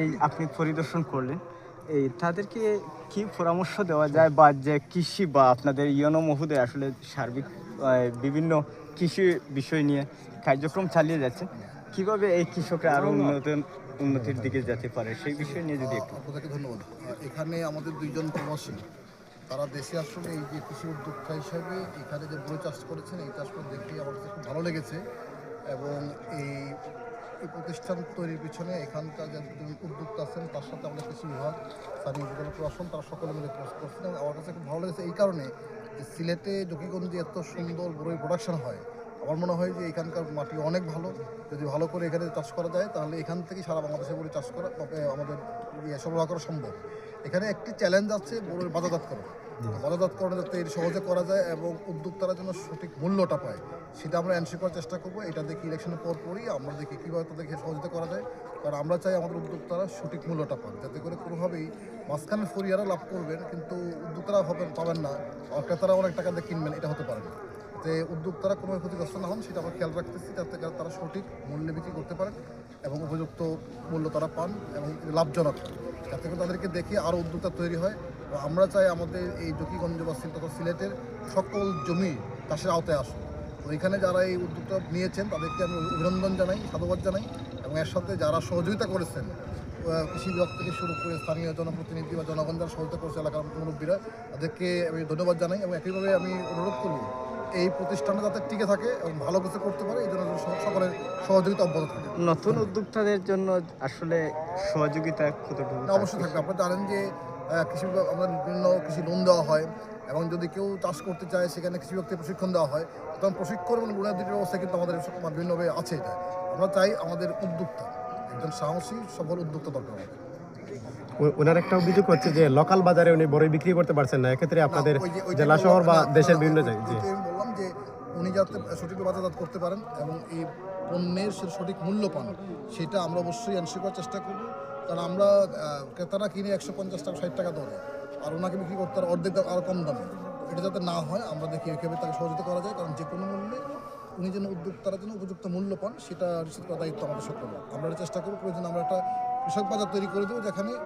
এই আপনি পরিদর্শন করলেন, তাদেরকে কি পরামর্শ দেওয়া যায় বা যে কৃষি বা আপনাদের ইয়োনো মহোদয় আসলে সার্বিক বিভিন্ন কৃষি বিষয় নিয়ে কার্যক্রম চালিয়ে যাচ্ছে। কিভাবে এই কৃষকরা আরো উন্নতির দিকে যেতে পারে সেই বিষয় নিয়ে যদি একটু আপনাকে ধন্যবাদ। এখানে আমাদের ২ জন প্রবাসী, তারা দেশে আসলে এই যে কৃষি উদ্যোক্তা হিসাবে এখানে যে বোরো চাষ করেছেন, এই চাষ করে দেখে আমার কাছে খুব ভালো লেগেছে। এবং এই এই প্রতিষ্ঠান তৈরির পিছনে এখানকার যে উদ্যোক্তা আছেন, তার সাথে আমাদের কৃষি বিভাগ, স্থানীয় উপজেলা প্রশাসন, তারা সকলে মিলে কাজ করছেন। এবং আমার কাছে খুব ভালো লেগেছে এই কারণে যে সিলেটে জকিগঞ্জে এত সুন্দর বড়ই প্রোডাকশন হয়। আমার মনে হয় যে এখানকার মাটি অনেক ভালো। যদি ভালো করে এখানে চাষ করা যায়, তাহলে এখান থেকেই সারা বাংলাদেশে বড়ি চাষ করা আমাদের সরবরাহ করা সম্ভব। এখানে একটি চ্যালেঞ্জ আছে বড়ির বাজারজাতকরণ। বাজারজাতকরণ যাতে সহজে করা যায় এবং উদ্যোক্তারা যেন সঠিক মূল্যটা পায়, সেটা আমরা এনশিওর করার চেষ্টা করবো। এটা দেখি ইলেকশনের পরই আমরা দেখি কীভাবে তাদেরকে সহযোগিতা করা যায়। কারণ আমরা চাই আমাদের উদ্যোক্তারা সঠিক মূল্যটা পান, যাতে করে কোনোভাবেই মাঝখানে ফরিয়ারা লাভ করবেন কিন্তু উদ্যোক্তারা পাবেন না, আর ক্রেতারা অনেক টাকা দিয়ে কিনবেন, এটা হতে পারে না। যে উদ্যোক্তারা কোনো ক্ষতিগ্রস্ত না হন, সেটা আমরা খেয়াল রাখতেছি, যাতে তারা সঠিক মূল্যে বিক্রি করতে পারেন এবং উপযুক্ত মূল্য তারা পান এবং লাভজনক হয়। যাতে করে তাদেরকে দেখে আরও উদ্যোক্তা তৈরি হয়। আমরা চাই আমাদের এই জকিগঞ্জ বা তথা সিলেটের সকল জমি চাষের আওতায় আসুন। তো এখানে যারা এই উদ্যোগটা নিয়েছেন, তাদেরকে আমি অভিনন্দন জানাই, সাধুবাদ জানাই। এবং এর সাথে যারা সহযোগিতা করেছেন, কৃষি বিভাগ থেকে শুরু করে স্থানীয় জনপ্রতিনিধি বা জনগণ যারা সহযোগিতা করেছে, এলাকার মুরব্বীরা, তাদেরকে আমি ধন্যবাদ জানাই। এবং একইভাবে আমি অনুরোধ করব এই প্রতিষ্ঠানটা যাতে টিকে থাকে এবং ভালো কিছু করতে পারে, এই জন্য সকলের সহযোগিতা অব্যাহত থাকে। নতুন উদ্যোক্তাদের জন্য আসলে সহযোগিতা কতটুকু অবশ্যই থাকবে। আপনারা জানেন যে কৃষি বিভাগ, আমরা বিভিন্ন কৃষি লোন দেওয়া হয় এবং যদি কেউ চাষ করতে চায়, সেখানে কৃষি বিভাগ থেকে প্রশিক্ষণ দেওয়া হয়। তখন প্রশিক্ষণ এবং লোনের দুটি ব্যবস্থা কিন্তু আমাদের বিভিন্নভাবে আছে। এটা আমরা চাই আমাদের উদ্যোক্তা, একজন সাহসী সফল উদ্যোক্তা দরকার আমাদের। ওনার একটা অভিযোগ হচ্ছে যে লোকাল বাজারে উনি বড়ই বিক্রি করতে পারছেন না, এক্ষেত্রে আপনাদের জেলা শহর বা দেশের বিভিন্ন জায়গায়। আমি বললাম যে উনি যাতে সঠিকভাবে বাজারজাত করতে পারেন এবং এই পণ্যের সঠিক মূল্য পান, সেটা আমরা অবশ্যই এনশিওর করার চেষ্টা করব। কারণ আমরা ক্রেতারা কিনে ১৫০ টাকা ৬০ টাকা দরে, আর ওনাকে বিক্রি করতে অর্ধেক দাম আরও কম দামে। এটা যাতে না হয়, আমরা দেখি এভাবে তাকে সহযোগিতা করা যায়। কারণ যে কোনো মূল্যে উনি যেন উদ্যোক্তারা যেন উপযুক্ত মূল্য পান, সেটা নিশ্চিত করার দায়িত্ব আমাদের সকলের। আমরা চেষ্টা করব, প্রয়োজন আমরা একটা কৃষক বাজার তৈরি করে দেবো, যেখানে